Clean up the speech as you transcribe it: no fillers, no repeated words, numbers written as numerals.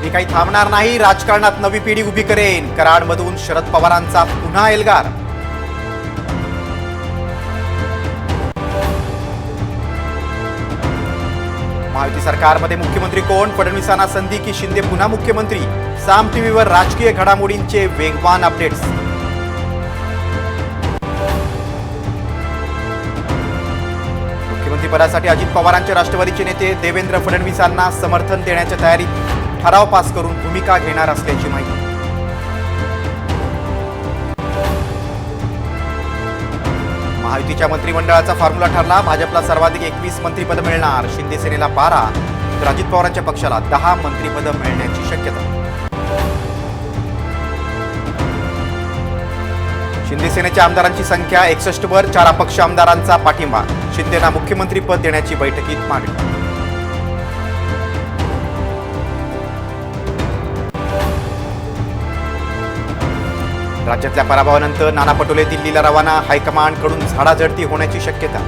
मी काही थांबणार नाही, राजकारणात नवी पिढी उभी करेन. कराडमधून शरद पवारांचा पुन्हा एल्गार. महायुती सरकारमध्ये मुख्यमंत्री कोण? फडणवीसांना संधी की शिंदे पुन्हा मुख्यमंत्री? साम टीव्हीवर राजकीय घडामोडींचे वेगवान अपडेट्स. मुख्यमंत्रीपदासाठी अजित पवारांचे राष्ट्रवादीचे नेते देवेंद्र फडणवीसांना समर्थन देण्याच्या तयारीत ठराव पास करून भूमिका घेणार असल्याची माहिती. महायुतीच्या मंत्रिमंडळाचा फॉर्म्युला ठरला. भाजपला सर्वाधिक 21 मंत्रिपद मिळणार. शिंदे सेनेला 12 तर अजित पवारांच्या पक्षाला 10 मंत्रिपद मिळण्याची शक्यता. शिंदे सेनेच्या आमदारांची संख्या 61 वर. 4 अपक्ष आमदारांचा पाठिंबा. शिंदेना मुख्यमंत्रीपद देण्याची बैठकीत मागणी. राज्यातल्या पराभवानंतर नाना पटोले दिल्लीला रवाना. हायकमांडकडून झाडाझडती होण्याची शक्यता.